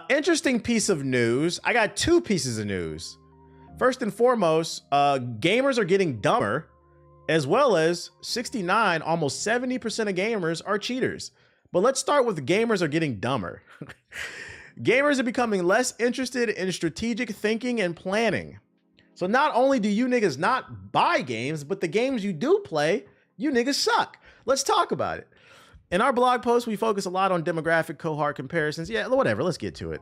Interesting piece of news. I got two pieces of news. First and foremost, gamers are getting dumber, as well as 69, almost 70% of gamers are cheaters. But let's start with gamers are getting dumber. Gamers are becoming less interested in strategic thinking and planning. So not only do you niggas not buy games, but the games you do play, you niggas suck. Let's talk about it. In our blog post, we focus a lot on demographic cohort comparisons. Yeah, whatever, let's get to it.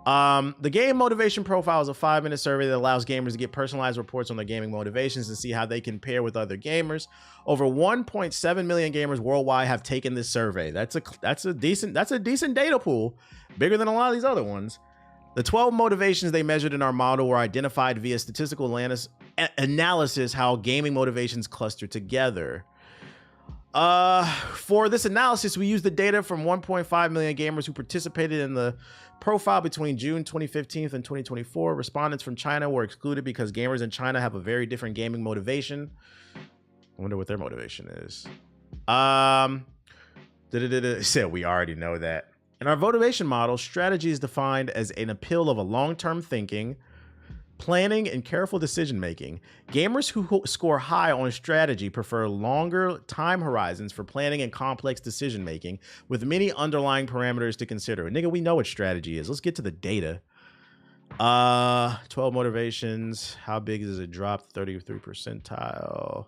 The game motivation profile is a 5-minute survey that allows gamers to get personalized reports on their gaming motivations and see how they compare with other gamers. Over 1.7 million gamers worldwide have taken this survey. That's a decent data pool, bigger than a lot of these other ones. The 12 motivations they measured in our model were identified via statistical analysis how gaming motivations cluster together. For this analysis, we used the data from 1.5 million gamers who participated in the profile between June 2015 and 2024. Respondents from China were excluded because gamers in China have a very different gaming motivation. I wonder what their motivation is. Said we already know that. In our motivation model, strategy is defined as an appeal of a long-term thinking, planning, and careful decision-making. Gamers who score high on strategy prefer longer time horizons for planning and complex decision-making with many underlying parameters to consider. Nigga, we know what strategy is. Let's get to the data. 12 motivations. How big is it drop? 33 percentile.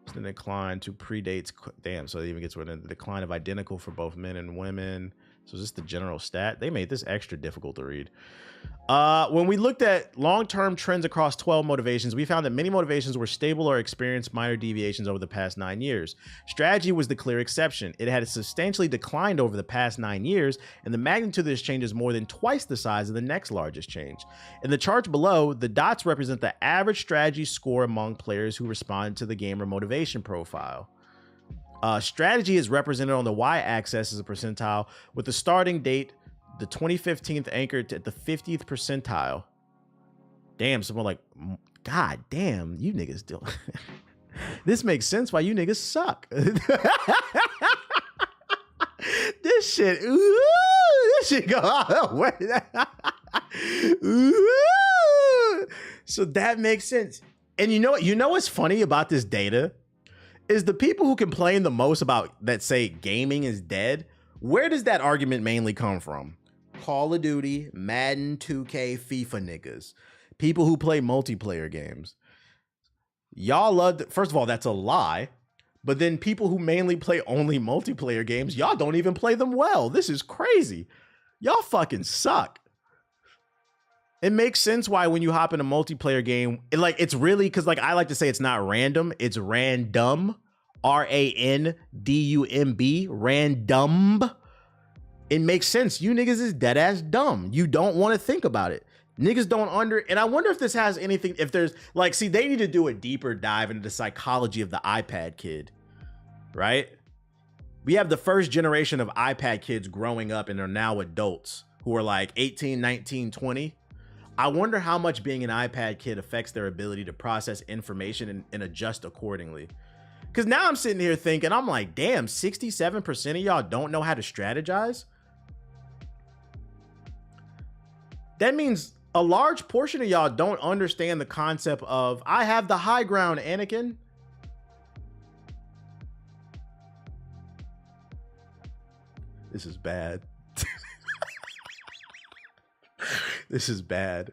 It's the decline to predates. Damn, so it even gets with the decline of identical for both men and women. So is this the general stat? They made this extra difficult to read. When we looked at long-term trends across 12 motivations, we found that many motivations were stable or experienced minor deviations over the past 9 years. Strategy was the clear exception. It had substantially declined over the past 9 years, and the magnitude of this change is more than twice the size of the next largest change. In the charts below, the dots represent the average strategy score among players who responded to the gamer motivation profile. Strategy is represented on the y-axis as a percentile, with the starting date, the 2015th anchored at the 50th percentile. Damn, someone like, God damn, you niggas do. This makes sense why you niggas suck. This shit, ooh, this shit go all the way. Ooh. So that makes sense. And you know what's funny about this data? Is the people who complain the most about that say gaming is dead, where does that argument mainly come from? Call of Duty, Madden, 2K, FIFA niggas. People who play multiplayer games. Y'all love, first of all, that's a lie. But then people who mainly play only multiplayer games, y'all don't even play them well. This is crazy. Y'all fucking suck. It makes sense why when you hop in a multiplayer game, it's really, because I like to say it's not random, it's random. R-A-N-D-U-M-B, random. It makes sense. You niggas is dead ass dumb. You don't want to think about it. Niggas don't and I wonder if this has anything, if there's see, they need to do a deeper dive into the psychology of the iPad kid, right? We have the first generation of iPad kids growing up and are now adults who are 18, 19, 20. I wonder how much being an iPad kid affects their ability to process information and adjust accordingly. Because now I'm sitting here thinking, I'm like, damn, 67% of y'all don't know how to strategize? That means a large portion of y'all don't understand the concept of, I have the high ground, Anakin. This is bad. This is bad.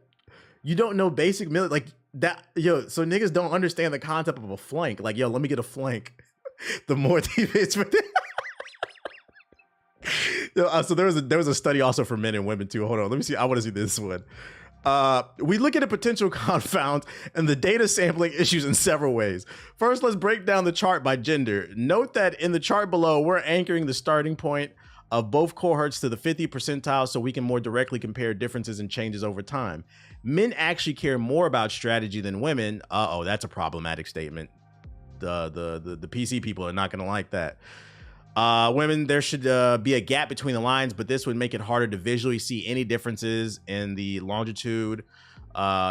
You don't know basic military that, yo. So niggas don't understand the concept of a flank. Yo, let me get a flank. The more defense. So there was a study also for men and women too. Hold on, let me see. I want to see this one. We look at a potential confound and the data sampling issues in several ways. First, let's break down the chart by gender. Note that in the chart below, we're anchoring the starting point of both cohorts to the 50th percentile so we can more directly compare differences and changes over time. Men actually care more about strategy than women. Uh-oh, that's a problematic statement. The PC people are not gonna like that. Women, there should be a gap between the lines, but this would make it harder to visually see any differences in the longitude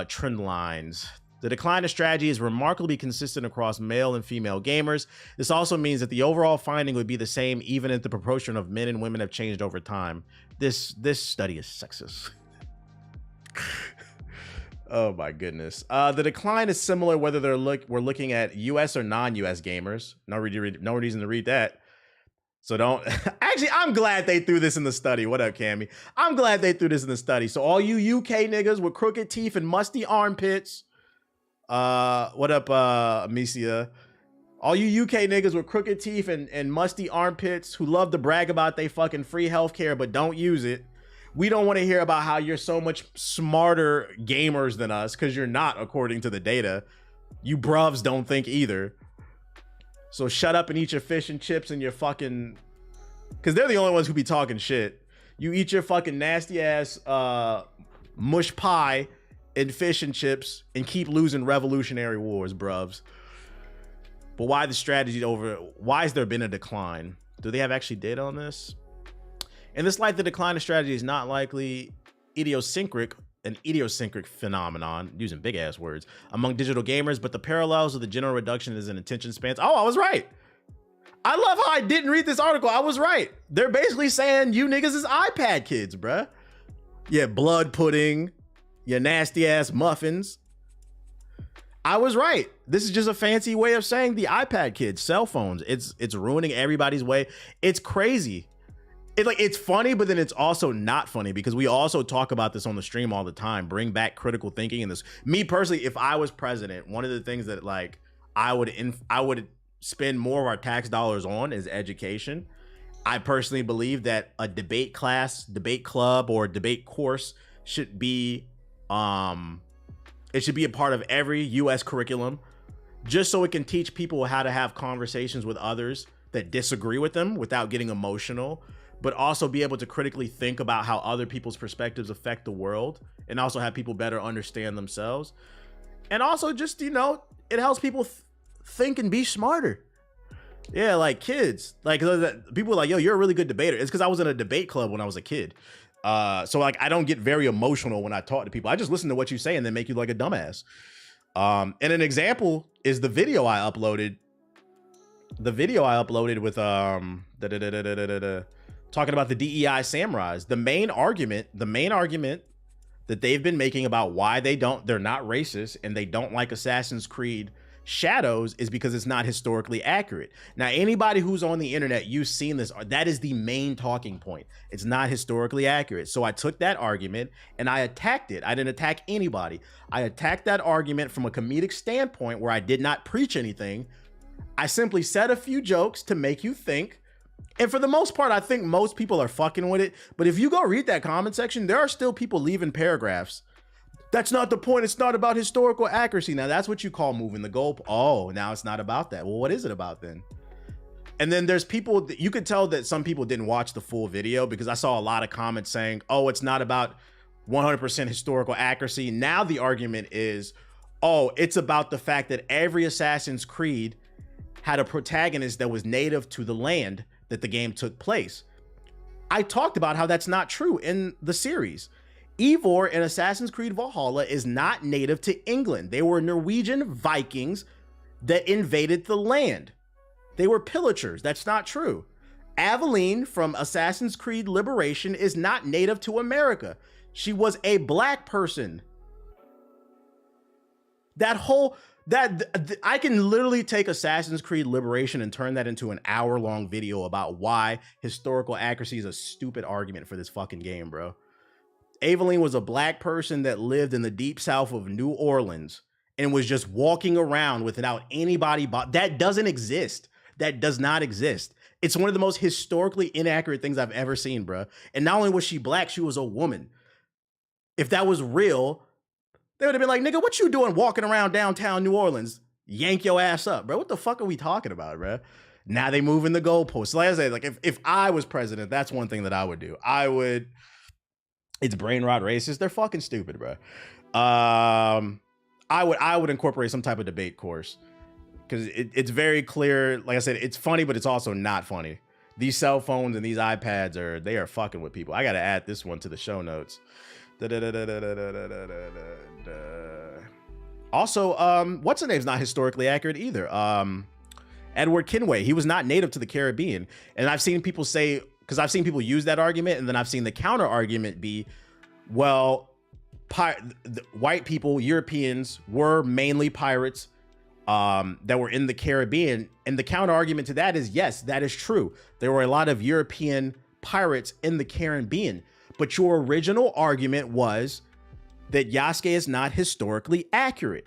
trend lines. The decline of strategy is remarkably consistent across male and female gamers. This also means that the overall finding would be the same even if the proportion of men and women have changed over time. This study is sexist. Oh my goodness. The decline is similar whether we're looking at US or non-US gamers. No reason to read that. So don't. Actually, I'm glad they threw this in the study. What up, Cammy? I'm glad they threw this in the study. So all you UK niggas with crooked teeth and musty armpits. What up, Amicia? All you UK niggas with crooked teeth and musty armpits who love to brag about they fucking free healthcare but don't use it. We don't want to hear about how you're so much smarter gamers than us, because you're not, according to the data. You bruvs don't think either. So shut up and eat your fish and chips and your fucking... Because they're the only ones who be talking shit. You eat your fucking nasty ass mush pie and fish and chips and keep losing revolutionary wars, bruvs. But why the strategy over... Why has there been a decline? Do they have actually data on this? In this light, the decline of strategy is not likely an idiosyncratic phenomenon, using big ass words, among digital gamers, but the parallels of the general reduction is in attention spans. Oh, I was right. I love how I didn't read this article. I was right. They're basically saying you niggas is iPad kids, bruh. Yeah, blood pudding, your nasty ass muffins. I was right. This is just a fancy way of saying the iPad kids, cell phones. It's ruining everybody's way. It's crazy. It's funny, but then it's also not funny, because we also talk about this on the stream all the time. Bring back critical thinking in this. Me personally, if I was president, one of the things that like I would spend more of our tax dollars on is education. I personally believe that a debate class, debate club, or debate course should be it should be a part of every US curriculum, just so it can teach people how to have conversations with others that disagree with them without getting emotional, but also be able to critically think about how other people's perspectives affect the world, and also have people better understand themselves. And also just, you know, it helps people think and be smarter. Yeah, like kids, like people are like, yo, you're a really good debater. It's because I was in a debate club when I was a kid. So like, I don't get very emotional when I talk to people. I just listen to what you say and then make you like a dumbass. And an example is the video I uploaded. The video I uploaded with talking about the DEI samurais. The main argument that they've been making about why they're not racist and they don't like Assassin's Creed Shadows is because it's not historically accurate. Now, anybody who's on the internet, you've seen this, that is the main talking point. It's not historically accurate. So I took that argument and I attacked it. I didn't attack anybody. I attacked that argument from a comedic standpoint where I did not preach anything. I simply said a few jokes to make you think. And for the most part, I think most people are fucking with it. But if you go read that comment section, there are still people leaving paragraphs. That's not the point. It's not about historical accuracy. Now, that's what you call moving the goal. Oh, now it's not about that. Well, what is it about then? And then there's people that you could tell that some people didn't watch the full video, because I saw a lot of comments saying, oh, it's not about 100% historical accuracy. Now the argument is, oh, it's about the fact that every Assassin's Creed had a protagonist that was native to the land that the game took place. I talked about how that's not true in the series. Eivor in Assassin's Creed Valhalla is not native to England. They were Norwegian Vikings that invaded the land. They were pillagers. That's not true. Aveline from Assassin's Creed Liberation is not native to America. She was a black person. I can literally take Assassin's Creed Liberation and turn that into an hour-long video about why historical accuracy is a stupid argument for this fucking game, bro. Aveline was a black person that lived in the deep south of New Orleans and was just walking around without anybody. That doesn't exist. That does not exist. It's one of the most historically inaccurate things I've ever seen, bro. And not only was she black, she was a woman. If that was real, they would have been like, nigga, what you doing walking around downtown New Orleans? Yank your ass up, bro. What the fuck are we talking about, bro? Now they moving the goalposts. Like I said, like if I was president, that's one thing that I would do. It's brain rot racist. They're fucking stupid, bro. I would incorporate some type of debate course, because it's very clear. Like I said, it's funny, but it's also not funny. These cell phones and these iPads they are fucking with people. I got to add this one to the show notes. Also, what's her name's not historically accurate either. Edward Kenway, he was not native to the Caribbean. And I've seen people say, because I've seen people use that argument, and then I've seen the counter argument be, well, white people, Europeans, were mainly pirates that were in the Caribbean. And the counter argument to that is, yes, that is true. There were a lot of European pirates in the Caribbean. But your original argument was that Yasuke is not historically accurate.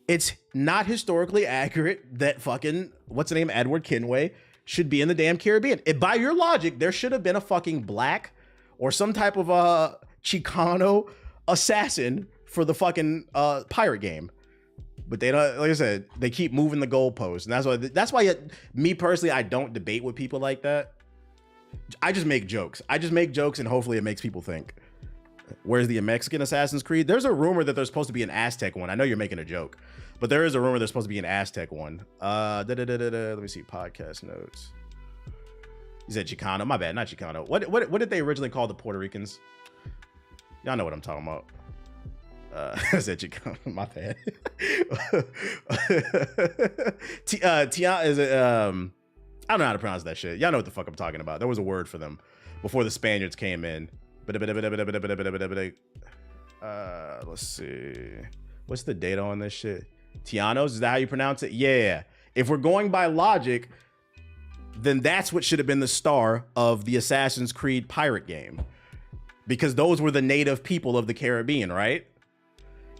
It's not historically accurate that fucking, what's the name, Edward Kenway should be in the damn Caribbean. By your logic, there should have been a fucking black or some type of a Chicano assassin for the fucking pirate game. But they don't, like I said, they keep moving the goalposts. And that's why me personally, I don't debate with people like that. I just make jokes. And hopefully it makes people think. Where's the Mexican Assassin's Creed? There's a rumor that there's supposed to be an Aztec one. I know you're making a joke, but there is a rumor there's supposed to be an Aztec one. Let me see podcast notes. You said Chicano. My bad, not Chicano. What did they originally call the Puerto Ricans? Y'all know what I'm talking about. I said Chicano. My bad. Tiana is it? I don't know how to pronounce that shit. Y'all know what the fuck I'm talking about. There was a word for them before the Spaniards came in. Let's see. What's the data on this shit? Tianos, is that how you pronounce it? Yeah. If we're going by logic, then that's what should have been the star of the Assassin's Creed pirate game. Because those were the native people of the Caribbean, right?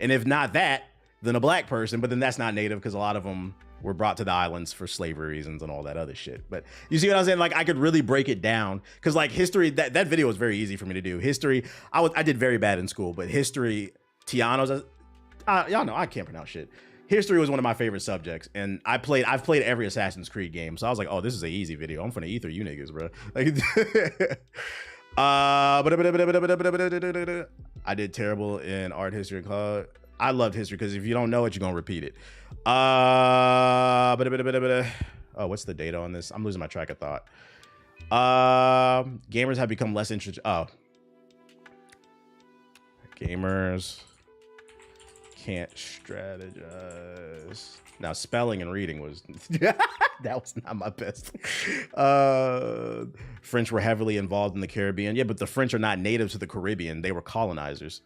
And if not that, then a black person, but then that's not native because a lot of them were brought to the islands for slavery reasons and all that other shit. But you see what I'm saying? Like, I could really break it down because like history, that video was very easy for me to do. History, I did very bad in school, but history, Tianos, y'all know I can't pronounce shit. History was one of my favorite subjects, and I've played every Assassin's Creed game, so I was like, oh, this is an easy video. I'm finna eat through you niggas, bro. Like, I did terrible in art history club. I loved history because if you don't know it, you're gonna repeat it. Oh, what's the data on this? I'm losing my track of thought. Gamers have become less interested. Oh, gamers can't strategize. Now, spelling and reading was that was not my best. French were heavily involved in the Caribbean. Yeah, but the French are not natives to the Caribbean. They were colonizers.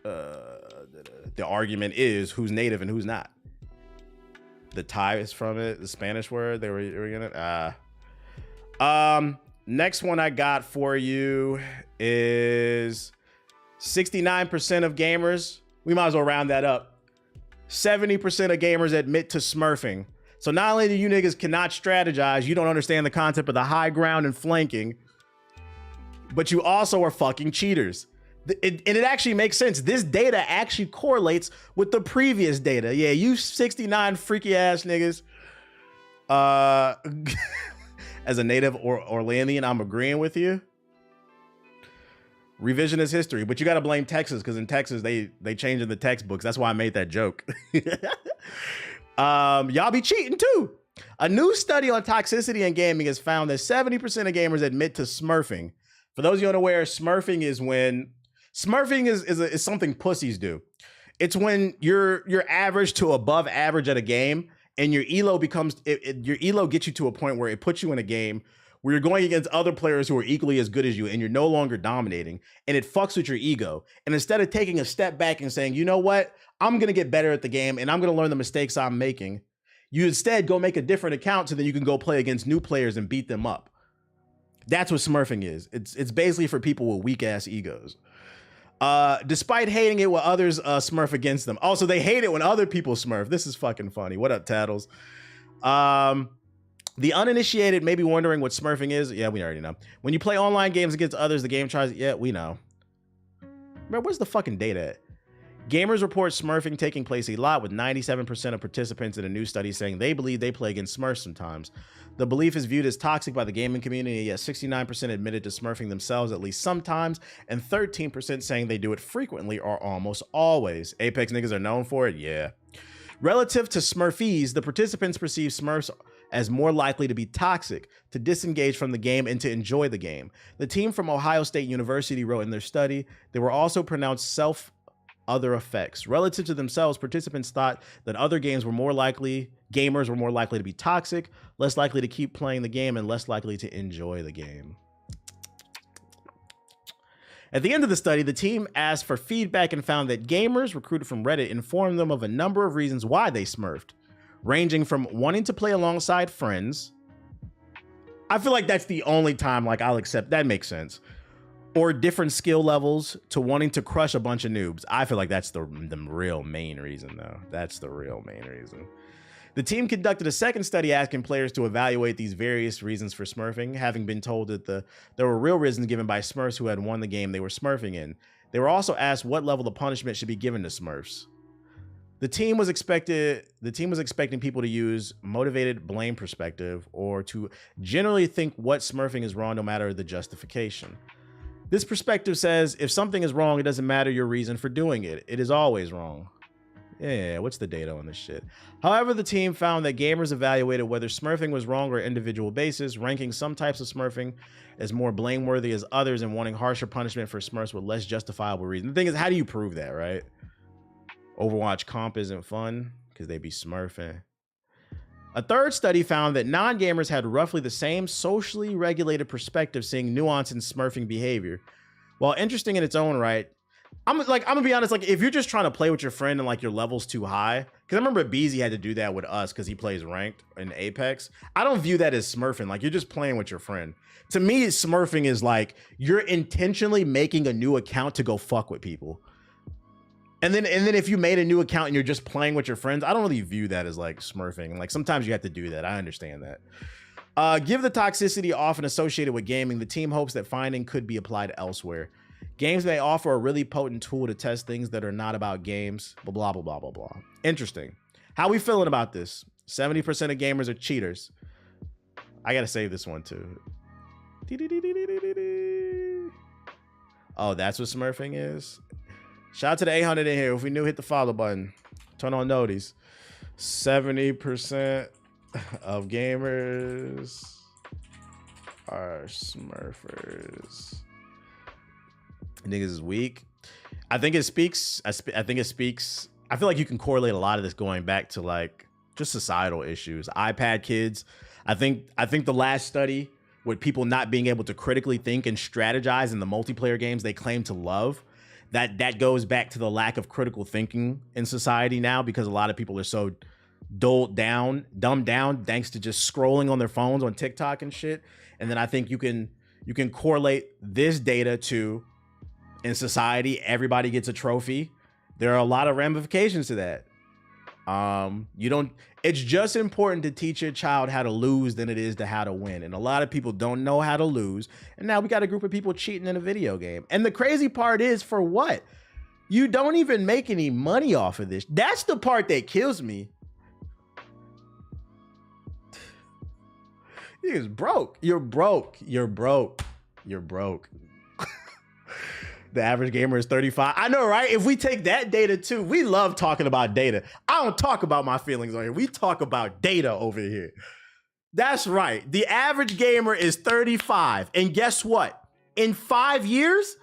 The argument is who's native and who's not. The Thai is from it. The Spanish word they were in it. Next one I got for you is 69% of gamers. We might as well round that up. 70% of gamers admit to smurfing. So not only do you niggas cannot strategize, you don't understand the concept of the high ground and flanking, but you also are fucking cheaters. And it actually makes sense. This data actually correlates with the previous data. Yeah, you 69 freaky ass niggas. As a native Orlandian, I'm agreeing with you. Revisionist history, but you got to blame Texas because in Texas they changing the textbooks. That's why I made that joke. Y'all be cheating too. A new study on toxicity in gaming has found that 70% of gamers admit to smurfing. For those of you unaware, smurfing is something pussies do. It's when you're average to above average at a game, and your elo your elo gets you to a point where it puts you in a game where you're going against other players who are equally as good as you, and you're no longer dominating, and it fucks with your ego. And instead of taking a step back and saying, you know what, I'm gonna get better at the game, and I'm gonna learn the mistakes I'm making, you instead go make a different account so that you can go play against new players and beat them up. That's what smurfing is. It's basically for people with weak ass egos. Despite hating it when others smurf against them. Also, they hate it when other people smurf. This is fucking funny. What up, Tattles? The uninitiated may be wondering what smurfing is. Yeah, we already know. When you play online games against others, the game tries. Yeah, we know. Bro, where's the fucking data at? Gamers report smurfing taking place a lot, with 97% of participants in a new study saying they believe they play against Smurfs sometimes. The belief is viewed as toxic by the gaming community, yet 69% admitted to smurfing themselves at least sometimes, and 13% saying they do it frequently or almost always. Apex niggas are known for it? Yeah. Relative to Smurfies, the participants perceive Smurfs as more likely to be toxic, to disengage from the game, and to enjoy the game. The team from Ohio State University wrote in their study, they were also pronounced other effects. Relative to themselves, participants thought that other gamers were more likely to be toxic, less likely to keep playing the game, and less likely to enjoy the game. At the end of the study, the team asked for feedback and found that gamers recruited from Reddit informed them of a number of reasons why they smurfed, ranging from wanting to play alongside friends. I feel like that's the only time like I'll accept that makes sense. Or different skill levels to wanting to crush a bunch of noobs. I feel like that's the real main reason though. That's the real main reason. The team conducted a second study asking players to evaluate these various reasons for smurfing, having been told that there were real reasons given by Smurfs who had won the game they were smurfing in. They were also asked what level of punishment should be given to Smurfs. The team was expecting people to use motivated blame perspective or to generally think what smurfing is wrong no matter the justification. This perspective says if something is wrong, it doesn't matter your reason for doing it. It is always wrong. Yeah, what's the data on this shit? However, the team found that gamers evaluated whether smurfing was wrong or individual basis, ranking some types of smurfing as more blameworthy as others and wanting harsher punishment for smurfs with less justifiable reason. The thing is, how do you prove that, right? Overwatch comp isn't fun because they be smurfing. A third study found that non-gamers had roughly the same socially regulated perspective, seeing nuance in smurfing behavior. While interesting in its own right, I'm gonna be honest, like if you're just trying to play with your friend and like your level's too high, because I remember Beezy had to do that with us because he plays ranked in Apex. I don't view that as smurfing. Like you're just playing with your friend. To me, smurfing is like you're intentionally making a new account to go fuck with people. And then if you made a new account and you're just playing with your friends, I don't really view that as like smurfing. Like sometimes you have to do that. I understand that. Given the toxicity often associated with gaming, the team hopes that finding could be applied elsewhere. Games may offer a really potent tool to test things that are not about games, blah, blah, blah, blah, blah, blah. Interesting. How we feeling about this? 70% of gamers are cheaters. I gotta save this one too. Oh, that's what smurfing is? Shout out to the 800 in here. If we new, hit the follow button. Turn on noties. 70% of gamers are smurfers. Niggas is weak. I think it speaks. I feel like you can correlate a lot of this going back to like just societal issues. iPad kids. I think the last study with people not being able to critically think and strategize in the multiplayer games they claim to love, that goes back to the lack of critical thinking in society now, because a lot of people are so dumbed down thanks to just scrolling on their phones on TikTok and shit. And then I think you can correlate this data to, in society, everybody gets a trophy. There are a lot of ramifications to that. It's just important to teach your child how to lose than it is to how to win. And a lot of people don't know how to lose. And now we got a group of people cheating in a video game. And the crazy part is, for what? You don't even make any money off of this. That's the part that kills me. You're broke. You're broke. You're broke. You're broke. The average gamer is 35. I know, right? If we take that data too, we love talking about data. I don't talk about my feelings on here. We talk about data over here. That's right. The average gamer is 35. And guess what? In 5 years,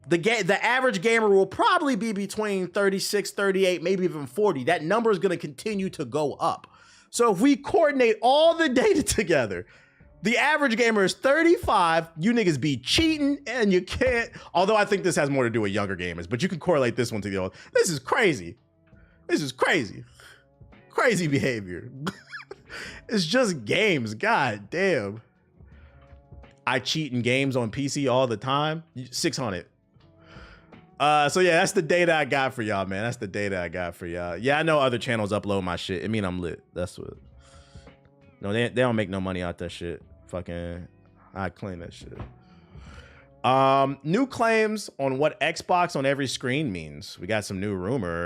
the average gamer will probably be between 36, 38, maybe even 40. That number is going to continue to go up. So if we coordinate all the data together, the average gamer is 35. You niggas be cheating and you can't. Although I think this has more to do with younger gamers, but you can correlate this one to the old. This is crazy. This is crazy. Crazy behavior. It's just games. God damn. I cheat in games on PC all the time. 600. So yeah, that's the data I got for y'all, man. That's the data I got for y'all. Yeah, I know other channels upload my shit. I mean, I'm lit. That's what. No, they don't make no money out that shit. Fucking, I clean that shit. New claims on what Xbox on every screen means. We got some new rumors.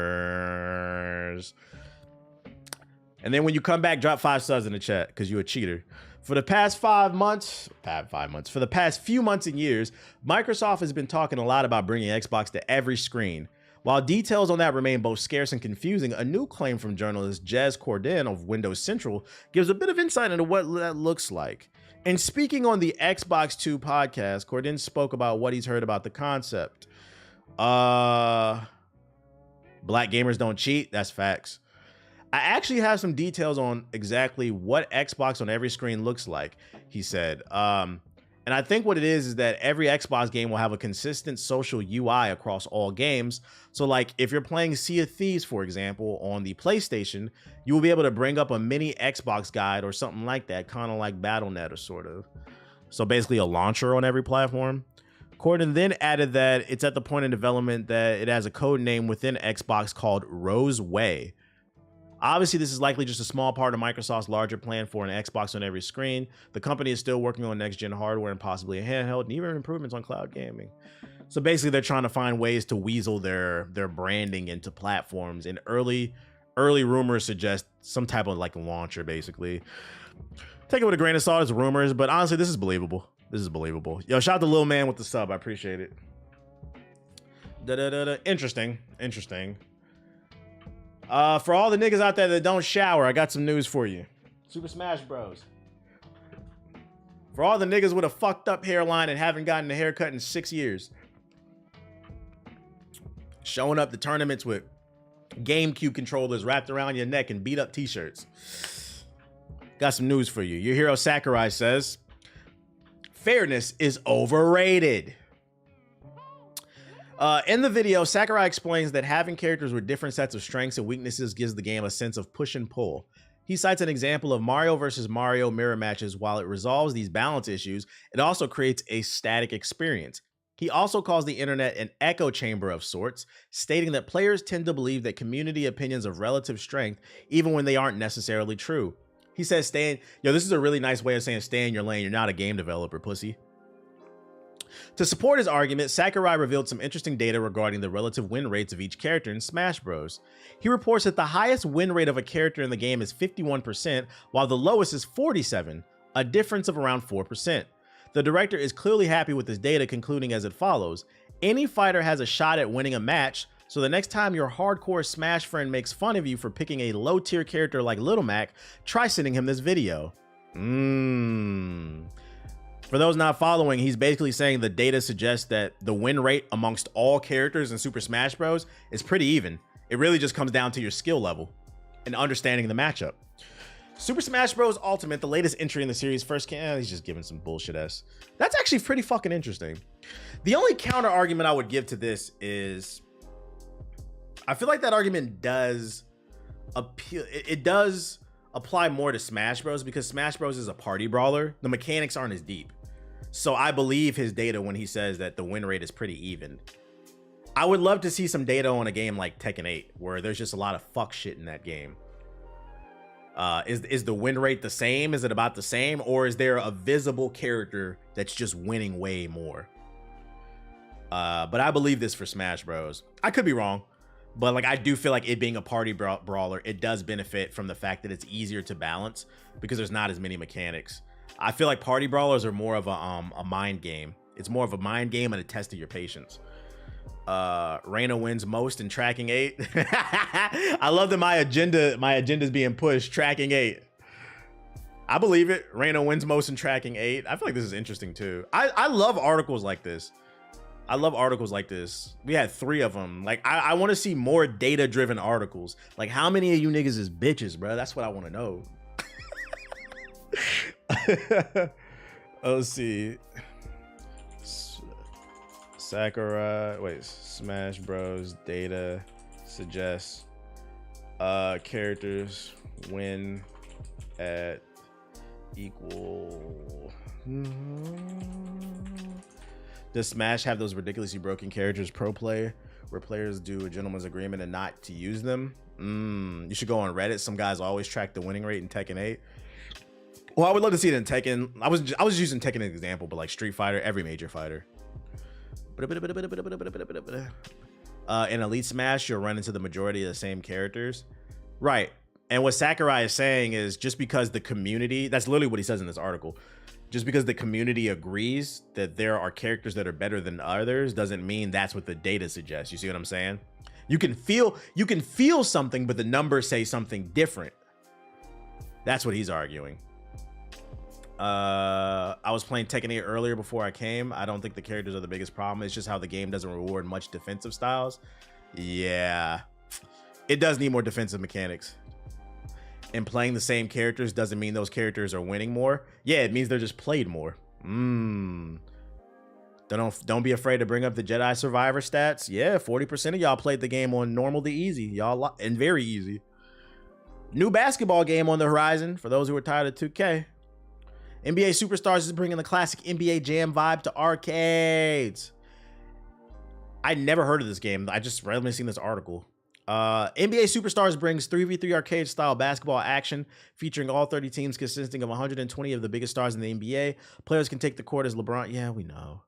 And then when you come back, drop 5 subs in the chat because you a cheater. For the past 5 months, for the past few months and years, Microsoft has been talking a lot about bringing Xbox to every screen. While details on that remain both scarce and confusing, a new claim from journalist Jez Corden of Windows Central gives a bit of insight into what that looks like. And speaking on the Xbox 2 podcast, Corden spoke about what he's heard about the concept. Black gamers don't cheat. That's facts. I actually have some details on exactly what Xbox on every screen looks like, he said. And I think what it is that every Xbox game will have a consistent social UI across all games. So like if you're playing Sea of Thieves, for example, on the PlayStation, you will be able to bring up a mini Xbox guide or something like that, kind of like Battle.net or sort of. So basically a launcher on every platform. Corden then added that it's at the point in development that it has a code name within Xbox called Roseway. Obviously, this is likely just a small part of Microsoft's larger plan for an Xbox on every screen. The company is still working on next-gen hardware and possibly a handheld, and even improvements on cloud gaming. So basically, they're trying to find ways to weasel their branding into platforms. And early rumors suggest some type of like launcher, basically. Take it with a grain of salt, it's rumors, but honestly, this is believable. This is believable. Yo, shout out to Lil Man with the sub. I appreciate it. Interesting. For all the niggas out there that don't shower, I got some news for you. Super Smash Bros. For all the niggas with a fucked up hairline and haven't gotten a haircut in 6 years. Showing up to tournaments with GameCube controllers wrapped around your neck and beat up t-shirts. Got some news for you. Your hero Sakurai says, fairness is overrated. In the video, Sakurai explains that having characters with different sets of strengths and weaknesses gives the game a sense of push and pull. He cites an example of Mario vs. Mario mirror matches. While it resolves these balance issues, it also creates a static experience. He also calls the internet an echo chamber of sorts, stating that players tend to believe that community opinions of relative strength, even when they aren't necessarily true. He says, this is a really nice way of saying stay in your lane. You're not a game developer, pussy. To support his argument, Sakurai revealed some interesting data regarding the relative win rates of each character in Smash Bros. He reports that the highest win rate of a character in the game is 51%, while the lowest is 47%, a difference of around 4%. The director is clearly happy with this data, concluding as it follows. Any fighter has a shot at winning a match, so the next time your hardcore Smash friend makes fun of you for picking a low-tier character like Little Mac, try sending him this video. For those not following, he's basically saying the data suggests that the win rate amongst all characters in Super Smash Bros. Is pretty even. It really just comes down to your skill level and understanding the matchup. Super Smash Bros. Ultimate, the latest entry in the series, first came. He's just giving some bullshit ass. That's actually pretty fucking interesting. The only counter argument I would give to this is, I feel like that argument does appeal. It does apply more to Smash Bros. Because Smash Bros. Is a party brawler. The mechanics aren't as deep. So I believe his data when he says that the win rate is pretty even. I would love to see some data on a game like Tekken 8, where there's just a lot of fuck shit in that game. Is the win rate the same? Is it about the same? Or is there a visible character that's just winning way more? But I believe this for Smash Bros. I could be wrong, but like I do feel like it being a party brawler, it does benefit from the fact that it's easier to balance because there's not as many mechanics. I feel like party brawlers are more of a mind game. It's more of a mind game and a test of your patience. Reina wins most in tracking 8. I love that my agenda's being pushed. Tracking 8. I believe it. Reina wins most in tracking 8. I feel like this is interesting too. I love articles like this. I love articles like this. We had 3 of them. Like I want to see more data-driven articles. Like how many of you niggas is bitches, bro? That's what I want to know. Let's see. Sakurai, wait, Smash Bros. Data suggests characters win at equal. Does Smash have those ridiculously broken characters pro play where players do a gentleman's agreement and not to use them? You should go on Reddit. Some guys always track the winning rate in Tekken 8. Well, I would love to see it in Tekken. I was using Tekken as an example, but like Street Fighter, every major fighter. In Elite Smash, you'll run into the majority of the same characters. Right. And what Sakurai is saying is just because the community, that's literally what he says in this article, just because the community agrees that there are characters that are better than others doesn't mean that's what the data suggests. You see what I'm saying? You can feel something, but the numbers say something different. That's what he's arguing. I was playing Tekken 8 earlier before I came. I don't think the characters are the biggest problem. It's just how the game doesn't reward much defensive styles. Yeah, It does need more defensive mechanics. And playing the same characters doesn't mean those characters are winning more. Yeah, it means they're just played more. Don't be afraid to bring up the Jedi Survivor stats. Yeah, 40% of y'all played the game on normal to easy. Y'all and very easy. New basketball game on the horizon for those who are tired of 2K. NBA Superstars is bringing the classic NBA Jam vibe to arcades. I never heard of this game. I just randomly seen this article. NBA Superstars brings 3v3 arcade style basketball action featuring all 30 teams consisting of 120 of the biggest stars in the NBA. Players can take the court as LeBron. Yeah, we know.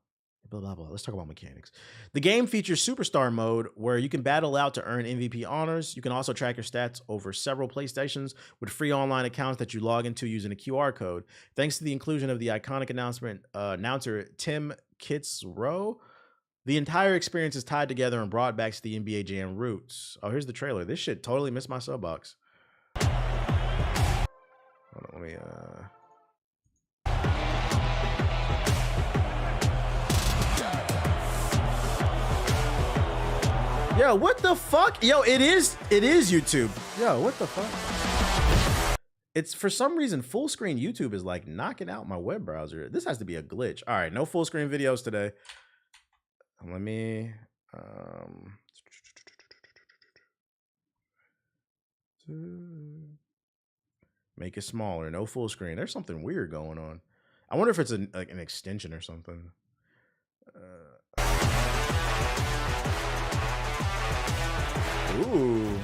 Blah, blah, blah. Let's talk about mechanics. The game features Superstar mode where you can battle out to earn MVP honors. You can also track your stats over several PlayStations with free online accounts that you log into using a QR code. Thanks to the inclusion of the iconic announcer Tim Kitzrow, the entire experience is tied together and brought back to the NBA Jam roots. Oh, here's the trailer. This shit totally missed my sub box. Hold on, let me Yo, what the fuck? Yo, it is YouTube. Yo, what the fuck? It's for some reason full screen YouTube is like knocking out my web browser. This has to be a glitch. All right, no full screen videos today. Let me make it smaller. No full screen. There's something weird going on. I wonder if it's like an extension or something. Ooh.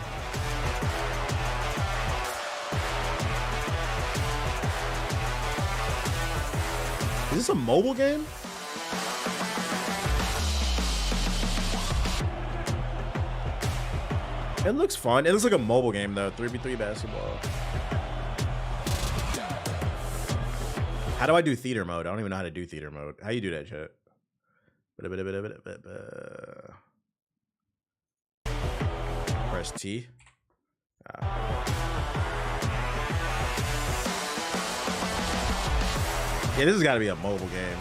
Is this a mobile game? It looks fun. It looks like a mobile game though. 3v3 basketball. How do I do theater mode? I don't even know how to do theater mode. How you do that shit? Press T. Yeah, this has got to be a mobile game.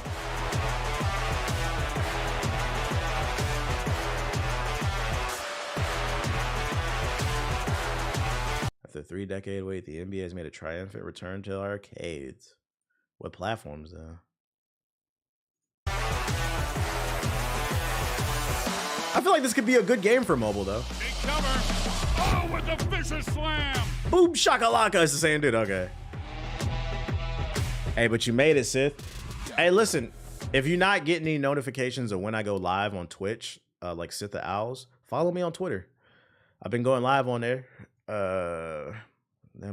After a 3-decade wait, the NBA has made a triumphant return to arcades. What platforms, though? I feel like this could be a good game for mobile, though. Take cover. Oh, with the vicious slam. Boom shakalaka. It's the same dude. Okay. Hey, but you made it, Sith. Hey, listen. If you're not getting any notifications of when I go live on Twitch, like Sith the Owls, follow me on Twitter. I've been going live on there. That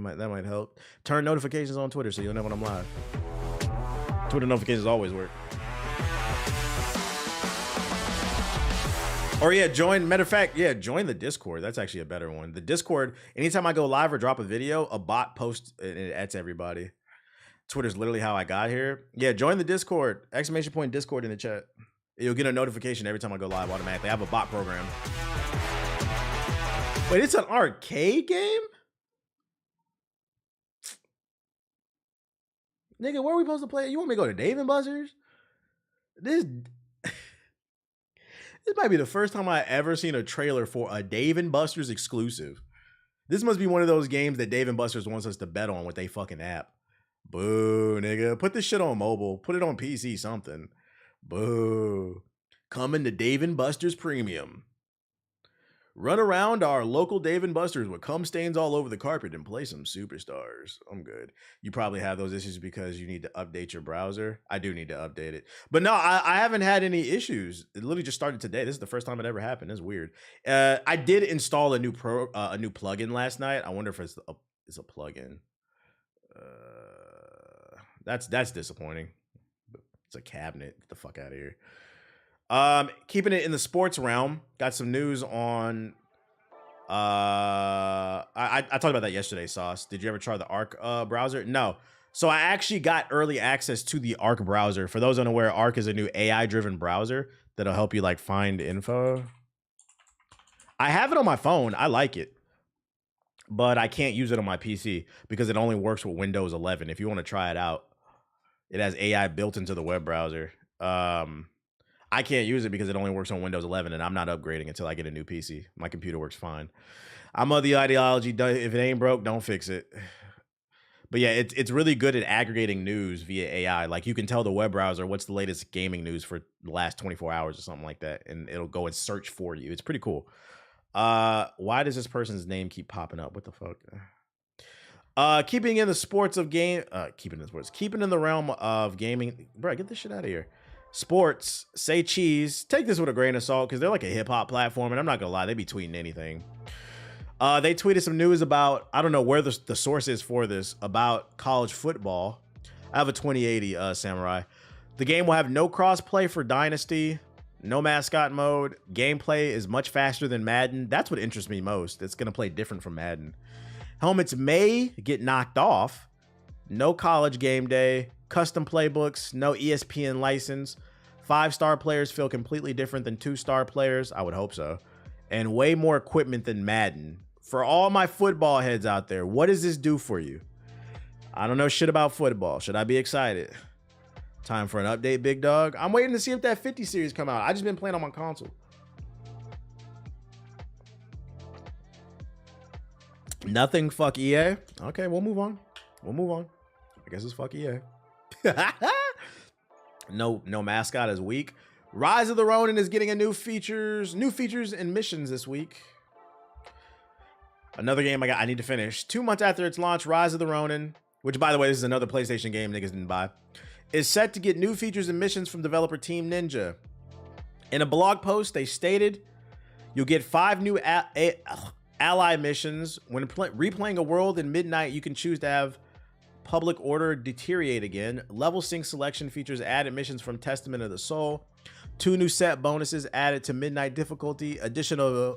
might help. Turn notifications on Twitter so you'll know when I'm live. Twitter notifications always work. Or yeah, matter of fact, yeah, join the Discord. That's actually a better one. The Discord, anytime I go live or drop a video, a bot posts and it adds everybody. Twitter's literally how I got here. Yeah, join the Discord. ! Discord in the chat. You'll get a notification every time I go live automatically. I have a bot program. Wait, it's an arcade game? Nigga, where are we supposed to play? You want me to go to Dave & Buster's? This might be the first time I ever seen a trailer for a Dave & Buster's exclusive. This must be one of those games that Dave & Buster's wants us to bet on with their fucking app. Boo, nigga. Put this shit on mobile. Put it on PC, something. Boo. Coming to Dave & Buster's Premium. Run around our local Dave & Buster's with cum stains all over the carpet and play some Superstars. I'm good. You probably have those issues because you need to update your browser. I do need to update it. But no, I haven't had any issues. It literally just started today. This is the first time it ever happened. It's weird. I did install a new plugin last night. I wonder if it's a plugin. That's disappointing. It's a cabinet. Get the fuck out of here. Keeping it in the sports realm, got some news on I talked about that yesterday, Sauce. Did you ever try the Arc browser? No. So I actually got early access to the Arc browser. For those unaware, Arc is a new AI driven browser that'll help you like find info. I have it on my phone. I like it. But I can't use it on my PC because it only works with Windows 11. If you want to try it out, it has AI built into the web browser. I can't use it because it only works on Windows 11, and I'm not upgrading until I get a new PC. My computer works fine. I'm of the ideology, if it ain't broke, don't fix it. But yeah, it's really good at aggregating news via AI. Like you can tell the web browser what's the latest gaming news for the last 24 hours or something like that, and it'll go and search for you. It's pretty cool. Why does this person's name keep popping up? What the fuck? Keeping in the realm of gaming, bro. Get this shit out of here. Sports, say cheese. Take this with a grain of salt because they're like a hip hop platform, and I'm not gonna lie, they be tweeting anything. They tweeted some news about, I don't know where the source is for this, about college football. I have a 2080 Samurai. The game will have no cross-play for Dynasty, no mascot mode. Gameplay is much faster than Madden. That's what interests me most. It's going to play different from Madden. Helmets may get knocked off. No college game day. Custom playbooks. No ESPN license. 5-star players feel completely different than 2-star players. I would hope so. And way more equipment than Madden. For all my football heads out there, what does this do for you? I don't know shit about football. Should I be excited? Time for an update, big dog. I'm waiting to see if that 50 series come out. I just been playing on my console. Nothing, fuck EA. Okay, we'll move on. I guess it's fuck EA. No mascot is weak. Rise of the Ronin is getting new features and missions this week. Another game I need to finish. 2 months after its launch, Rise of the Ronin, which by the way, this is another PlayStation game niggas didn't buy, is set to get new features and missions from developer Team Ninja. In a blog post, they stated you'll get 5 new ally missions. When replaying a world in Midnight, you can choose to have public order deteriorate again. Level sync selection features added missions from Testament of the Soul. 2 new set bonuses added to Midnight difficulty, additional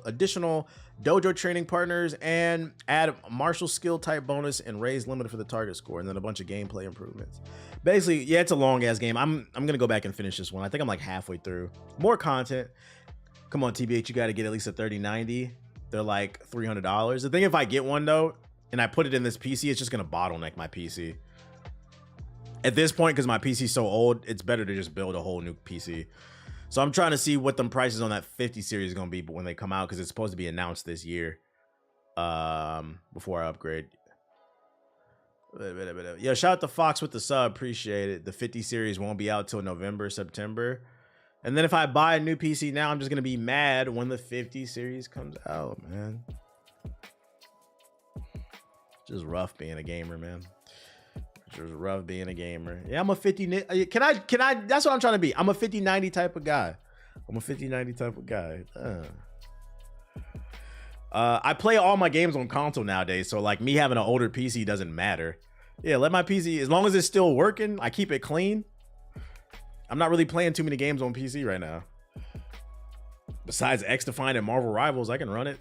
dojo training partners, and add martial skill type bonus and raise limit for the target score, and then a bunch of gameplay improvements. Basically, yeah, it's a long ass game. I'm gonna go back and finish this one. I think I'm like halfway through. More content. Come on, TBH, you got to get at least a 3090. They're like $300. The thing, if I get one though, and I put it in this PC, it's just gonna bottleneck my PC. At this point, because my PC's so old, it's better to just build a whole new PC. So I'm trying to see what them prices on that 50 series is going to be when they come out, because it's supposed to be announced this year before I upgrade. Yo, shout out to Fox with the sub. Appreciate it. The 50 series won't be out till November, September. And then if I buy a new PC now, I'm just going to be mad when the 50 series comes out, man. Just rough being a gamer, man. Just rough being a gamer. Yeah, I'm a 50. Can I? That's what I'm trying to be. I'm a 50-90 type of guy. I play all my games on console nowadays, so like me having an older PC doesn't matter. Yeah, let my PC, as long as it's still working, I keep it clean. I'm not really playing too many games on PC right now. Besides XDefiant and Marvel Rivals, I can run it.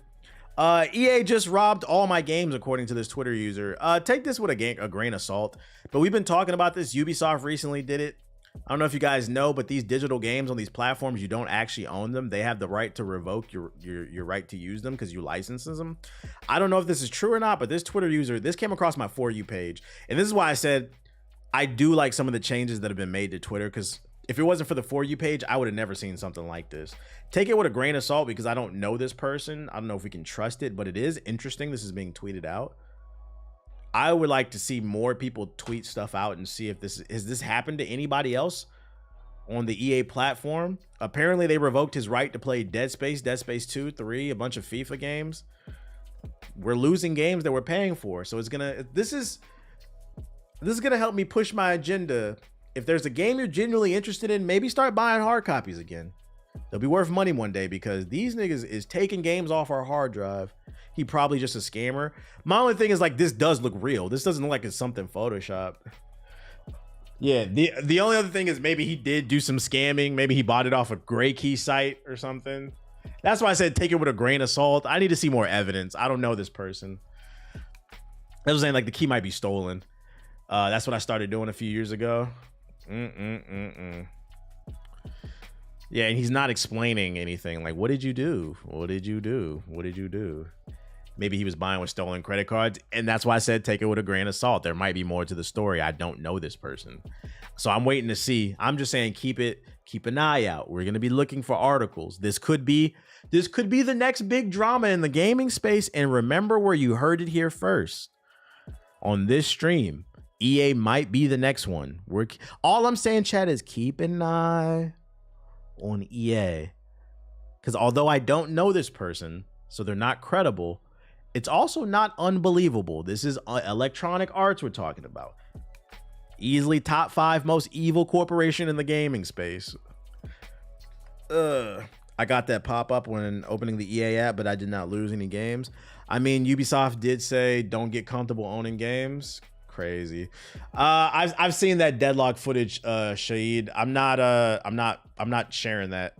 EA just robbed all my games, according to this Twitter user. Take this with a grain of salt, but we've been talking about this. Ubisoft recently did it. I don't know if you guys know, but these digital games on these platforms, you don't actually own them. They have the right to revoke your right to use them because you license them. I don't know if this is true or not, but this Twitter user, this came across my For You page. And this is why I said I do like some of the changes that have been made to Twitter, because if it wasn't for the For You page, I would have never seen something like this. Take it with a grain of salt because I don't know this person. I don't know if we can trust it, but it is interesting. This is being tweeted out. I would like to see more people tweet stuff out and see if has this happened to anybody else on the EA platform. Apparently, they revoked his right to play Dead Space 2, 3, a bunch of FIFA games. We're losing games that we're paying for. So this is gonna help me push my agenda. If there's a game you're genuinely interested in, maybe start buying hard copies again. They'll be worth money one day, because these niggas is taking games off our hard drive. He probably just a scammer. My only thing is, like, this does look real. This doesn't look like it's something Photoshop. Yeah, the only other thing is maybe he did do some scamming. Maybe he bought it off a Gray Key site or something. That's why I said take it with a grain of salt. I need to see more evidence. I don't know this person. I was saying, like, the key might be stolen. That's what I started doing a few years ago. Yeah, and he's not explaining anything. Like, what did you do? What did you do? What did you do? Maybe he was buying with stolen credit cards, and that's why I said take it with a grain of salt. There might be more to the story. I don't know this person, so I'm waiting to see. I'm just saying keep it Keep an eye out. We're going to be looking for articles. This could be the next big drama in the gaming space. And remember where you heard it here first. On this stream, EA might be the next one. All I'm saying, chat, is keep an eye on EA. Because although I don't know this person, so they're not credible, it's also not unbelievable. This is Electronic Arts we're talking about. Easily top 5 most evil corporation in the gaming space. I got that pop-up when opening the EA app, but I did not lose any games. I mean, Ubisoft did say don't get comfortable owning games. Crazy. I've seen that deadlock footage, Shahid. I'm not sharing that.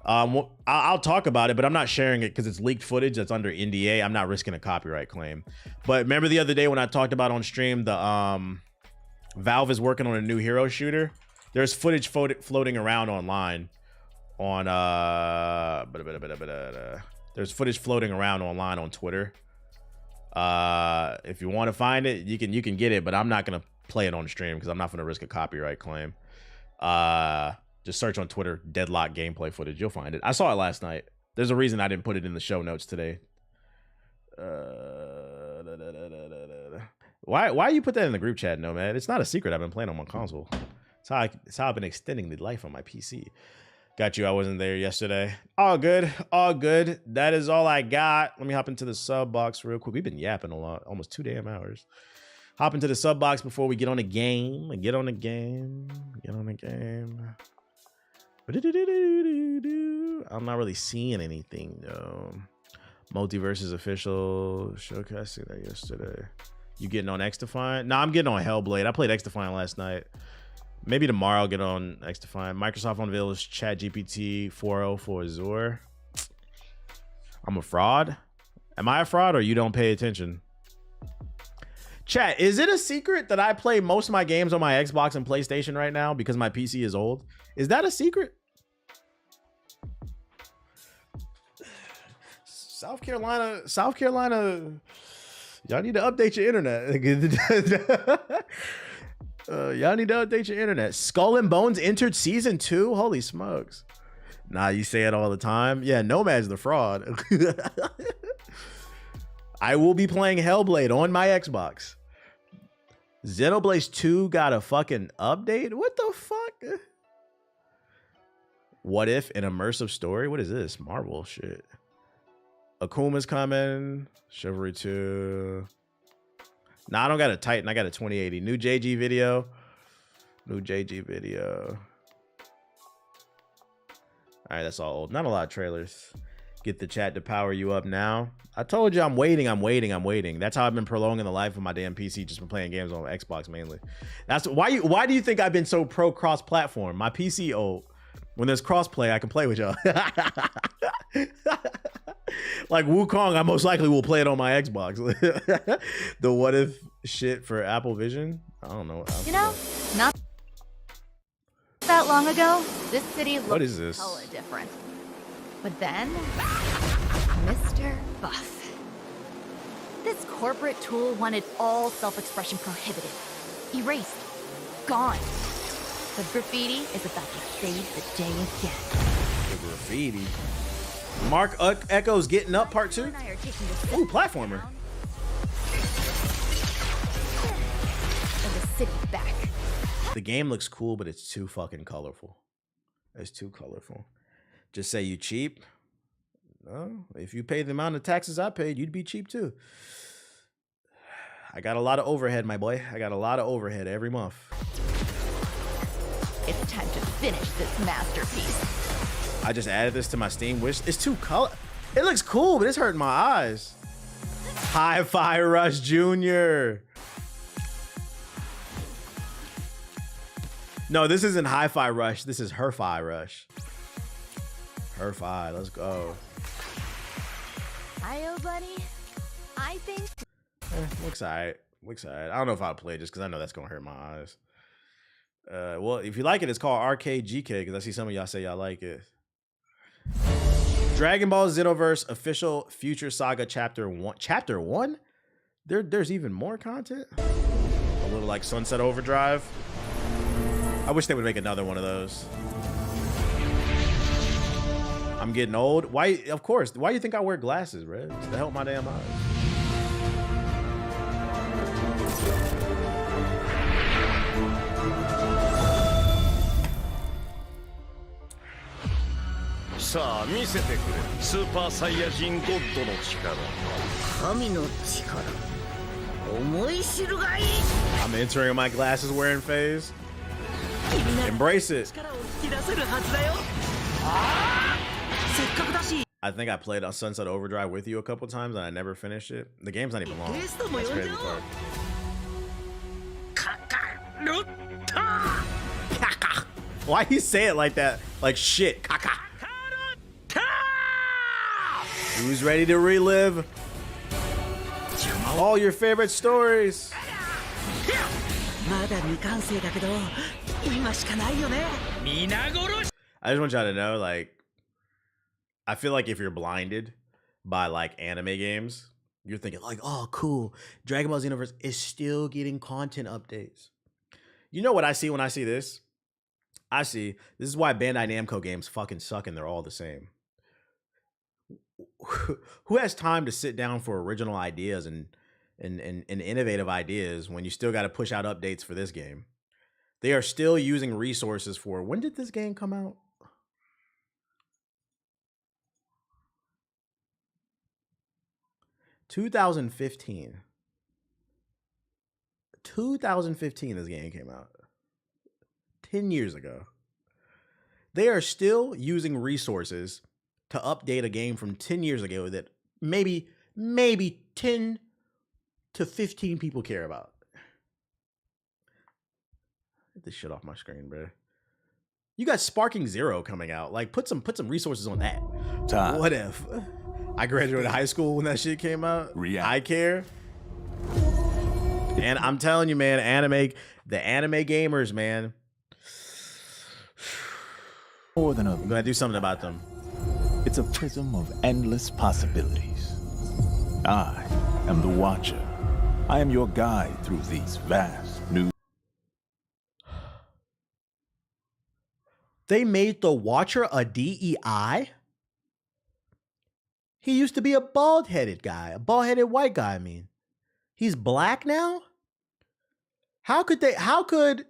I'll talk about it, but I'm not sharing it because it's leaked footage that's under NDA. I'm not risking a copyright claim. But remember the other day when I talked about on stream the Valve is working on a new hero shooter. There's footage floating around online on there's footage floating around online on Twitter. If you want to find it, you can get it, but I'm not gonna play it on stream because I'm not gonna risk a copyright claim. Just search on Twitter deadlock gameplay footage. You'll find it. I saw it last night. There's a reason I didn't put it in the show notes today. Why you put that in the group chat, Nomad? It's not a secret. I've been playing on my console. It's how I've been extending the life on my PC. Got you. I wasn't there yesterday. All good. All good. That is all I got. Let me hop into the sub box real quick. We've been yapping a lot. Almost 2 damn hours. Hop into the sub box before we get on the game. Get on the game. I'm not really seeing anything though. Multiverse official. Showcasing that yesterday. You getting on XDefiant? No, I'm getting on Hellblade. I played XDefiant last night. Maybe tomorrow I'll get on XDefiant. Microsoft unveils ChatGPT 4.0 for Azure. I'm a fraud. Am I a fraud or you don't pay attention? Chat, is it a secret that I play most of my games on my Xbox and PlayStation right now because my PC is old? Is that a secret? South Carolina, y'all need to update your internet. Y'all need to update your internet. Skull and Bones entered season 2. Holy smokes. Nah, you say it all the time. Yeah, Nomad's the fraud. I will be playing Hellblade on my Xbox. Xenoblade 2 got a fucking update? What the fuck? What if an immersive story? What is this? Marvel shit. Akuma's coming. Chivalry 2. Nah, I don't got a Titan. I got a 2080. New JG video. All right, that's all old. Not a lot of trailers. Get the chat to power you up now. I told you I'm waiting. That's how I've been prolonging the life of my damn PC. Just been playing games on Xbox mainly. That's why do you think I've been so pro cross-platform? My PC old. When there's cross-play, I can play with y'all. Like Wukong, I most likely will play it on my Xbox. The what if shit for Apple Vision? I don't know. You know, not that long ago, this city looked what is this? hella different. But then, Mr. Buff. This corporate tool wanted all self-expression prohibited, erased, gone. The graffiti is about to save the day again. The graffiti. Mark Echo's Getting Up Part 2. Ooh, platformer. And the city back. The game looks cool, but it's too fucking colorful. It's too colorful. Just say you cheap. No, if you paid the amount of taxes I paid, you'd be cheap too. I got a lot of overhead, my boy. I got a lot of overhead every month. It's time to finish this masterpiece. I just added this to my Steam wish. It's too color. It looks cool, but it's hurting my eyes. Hi-Fi Rush Jr. No, this isn't Hi-Fi Rush. This is Her-Fi Rush. Her-Fi, let's go. Hi-yo, buddy. I think... Looks alright. I don't know if I'll play it just because I know that's going to hurt my eyes. Well, if you like it, it's called Arcade GK because I see some of y'all say y'all like it. Dragon Ball Xenoverse official Future Saga Chapter 1. Chapter 1? There's even more content? A little like Sunset Overdrive. I wish they would make another one of those. I'm getting old. Why? Of course. Why do you think I wear glasses, bro? It's to help my damn eyes. さあ見せてくれスーパーサイヤ人ゴッドの力神の力思い知るがいい I'm entering my glasses wearing phase. Embrace it. 力を引き出せるはずだよああせっかくだし I think I played on Sunset Overdrive with you a couple times and I never finished it. The game's not even long. ゲストも That's 呼ん crazy でよ part. カカルッタ Why you say it like that? Like shit. Kaka. Who's ready to relive all your favorite stories? まだ未完成だけど今しかないよね皆殺し I just want y'all to know, like, I feel like if you're blinded by like anime games, you're thinking like, oh, cool. Dragon Ball Xenoverse is still getting content updates. You know what I see when I see this? I see this is why Bandai Namco games fucking suck and they're all the same. Who has time to sit down for original ideas and innovative ideas when you still got to push out updates for this game? They are still using resources for, when did this game come out? (2015) 2015 this game came out. 10 years ago. They are still using resources to update a game from 10 years ago that maybe 10 to 15 people care about. Get this shit off my screen, bro. You got Sparking Zero coming out. Like, put some resources on that. Time. What if I graduated high school when that shit came out? I care. And I'm telling you, man, the anime gamers, man. More than a I'm gonna do something about them. It's a prism of endless possibilities. I am the Watcher. I am your guide through these vast new. They made the Watcher a DEI? He used to be a bald-headed guy, a bald-headed white guy, I mean. He's black now? How could, and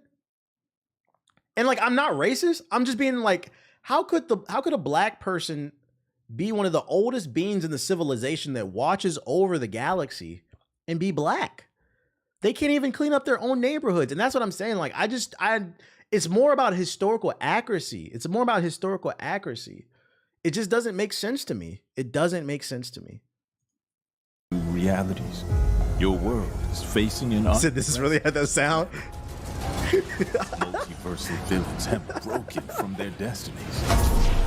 like, I'm not racist. I'm just being like, how could a black person be one of the oldest beings in the civilization that watches over the galaxy and be black? They can't even clean up their own neighborhoods. And that's what I'm saying. Like, it's more about historical accuracy. It's more about historical accuracy. It just doesn't make sense to me. It doesn't make sense to me. Realities. Your world is facing an Said this is really how that sound. Multiversal villains have broken from their destinies,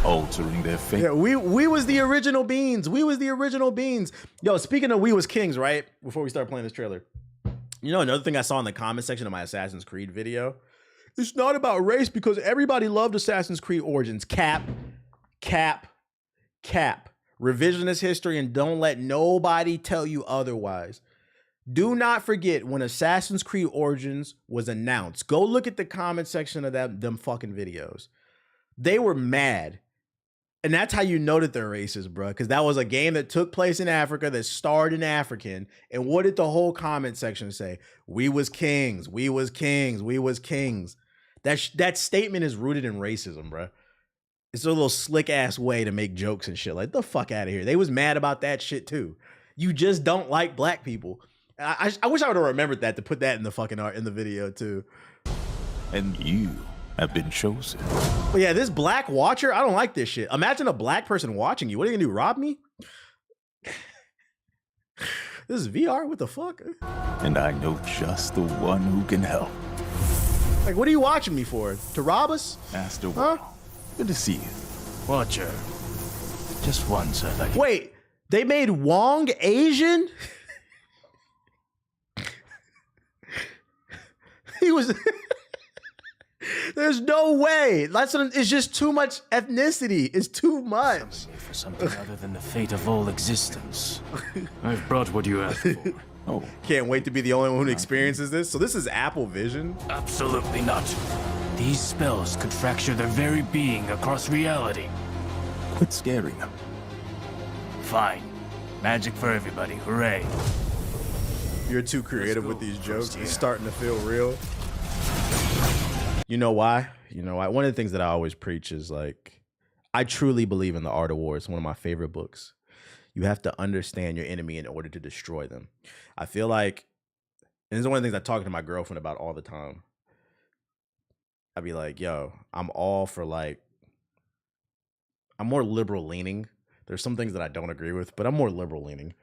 altering their fate. Yeah, we was the original beings. We was the original beings. Yo, speaking of We Was Kings, right? Before we start playing this trailer. You know, another thing I saw in the comment section of my Assassin's Creed video? It's not about race because everybody loved Assassin's Creed Origins. Cap. Revisionist history and don't let nobody tell you otherwise. Do not forget when Assassin's Creed Origins was announced. Go look at the comment section of them fucking videos. They were mad. And that's how you know that they're racist, bro. Because that was a game that took place in Africa that starred in African. And what did the whole comment section say? We was kings. We was kings. We was kings. That statement is rooted in racism, bro. It's a little slick ass way to make jokes and shit. Like, the fuck out of here. They was mad about that shit too. You just don't like black people. I wish I would have remembered that to put that in the fucking art in the video too. And you have been chosen. But yeah, this black watcher, I don't like this shit. Imagine a black person watching you. What are you gonna do? Rob me? This is VR? What the fuck? And I know just the one who can help. Like, what are you watching me for? To rob us? Master Huh? Wall. Good to see you. Watcher. Just once, I'd like. Wait, they made Wong Asian? He was. There's no way. It's just too much ethnicity. It's too much. For something other than the fate of all existence. I've brought what you asked for. Oh, Can't wait to be the only one who experiences this. So this is Apple Vision. Absolutely not. These spells could fracture their very being across reality. Quit scaring them. Fine. Magic for everybody. Hooray. You're too creative with these jokes. It's starting to feel real. You know why? You know why? One of the things that I always preach is like, I truly believe in The Art of War. It's one of my favorite books. You have to understand your enemy in order to destroy them. I feel like, and this is one of the things I talk to my girlfriend about all the time. I'd be like, yo, I'm all for like, I'm more liberal leaning. There's some things that I don't agree with, but I'm more liberal leaning.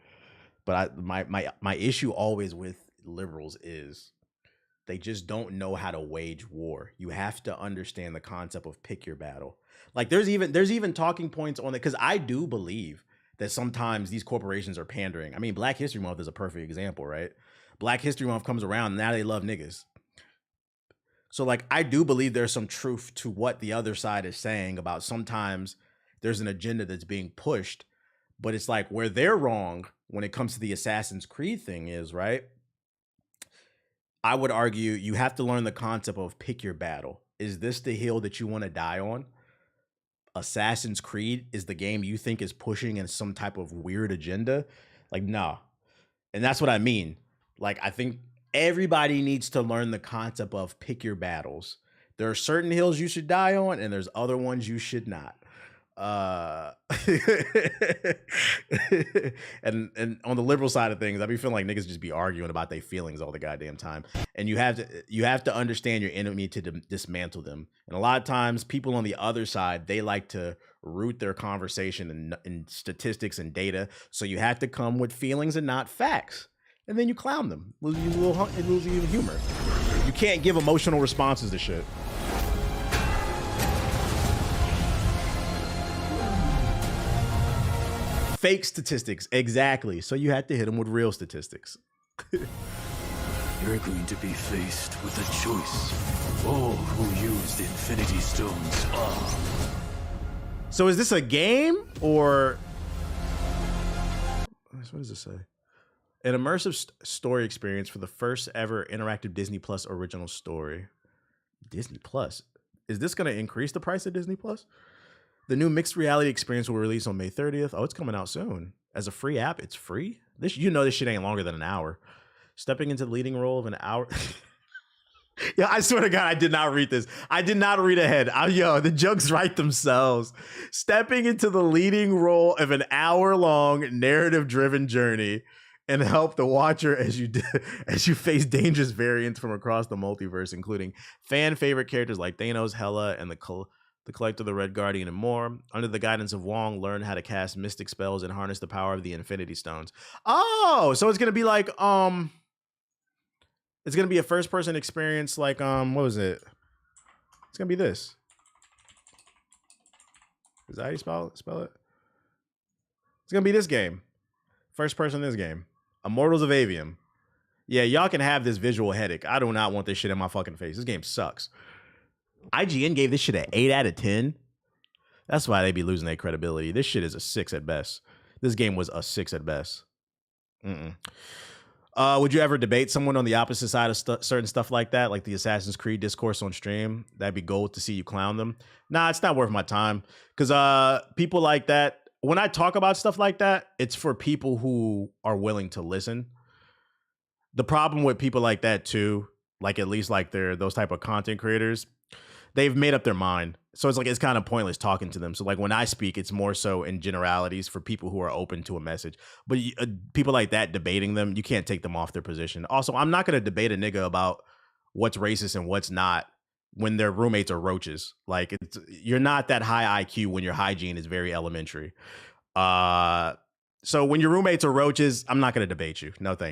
But my issue always with liberals is they just don't know how to wage war. You have to understand the concept of pick your battle. Like there's even talking points on it, because I do believe that sometimes these corporations are pandering. I mean, Black History Month is a perfect example, right? Black History Month comes around, and now they love niggas. So like, I do believe there's some truth to what the other side is saying about sometimes there's an agenda that's being pushed, but it's like where they're wrong when it comes to the Assassin's Creed thing is, right? I would argue you have to learn the concept of pick your battle. Is this the hill that you want to die on? Assassin's Creed is the game you think is pushing in some type of weird agenda? Like, nah. And that's what I mean. Like, I think everybody needs to learn the concept of pick your battles. There are certain hills you should die on, and there's other ones you should not. And on the liberal side of things, I be feeling like niggas just be arguing about their feelings all the goddamn time. And you have to understand your enemy to dismantle them. And a lot of times people on the other side, they like to root their conversation in statistics and data. So you have to come with feelings and not facts. And then you clown them. It loses you humor. You can't give emotional responses to shit. Fake statistics, exactly. So you had to hit them with real statistics. You're going to be faced with a choice. All who used Infinity Stones are. So is this a game or what does this say? An immersive story experience for the first ever interactive Disney Plus original story. Disney Plus? Is this going to increase the price of Disney Plus? The new mixed reality experience will release on May 30th. Oh, it's coming out soon. As a free app, it's free. This shit ain't longer than an hour. Stepping into the leading role of an hour. Yeah, I swear to God, I did not read this. I did not read ahead. The jokes write themselves. Stepping into the leading role of an hour-long narrative-driven journey and help the watcher as you face dangerous variants from across the multiverse, including fan favorite characters like Thanos, Hela, and the Collector, the Red Guardian, and more. Under the guidance of Wong, learn how to cast mystic spells and harness the power of the Infinity Stones. Oh, so it's gonna be like it's gonna be a first-person experience, like what was it? It's gonna be this. Is that how you spell it? It's gonna be this game. First person in this game. Immortals of Avium. Yeah, y'all can have this visual headache. I do not want this shit in my fucking face. This game sucks. IGN gave this shit an 8 out of 10. That's why they be losing their credibility. This shit is a 6 at best. This game was a 6 at best. Would you ever debate someone on the opposite side of certain stuff like that, like the Assassin's Creed discourse on stream? That'd be gold to see you clown them. Nah, it's not worth my time. Because people like that, when I talk about stuff like that, it's for people who are willing to listen. The problem with people like that too, like at least like they're those type of content creators, they've made up their mind. So it's kind of pointless talking to them. So like when I speak, it's more so in generalities for people who are open to a message. But people like that, debating them, you can't take them off their position. Also, I'm not going to debate a nigga about what's racist and what's not when their roommates are roaches. Like you're not that high IQ when your hygiene is very elementary. So when your roommates are roaches, I'm not going to debate you. No, thank you.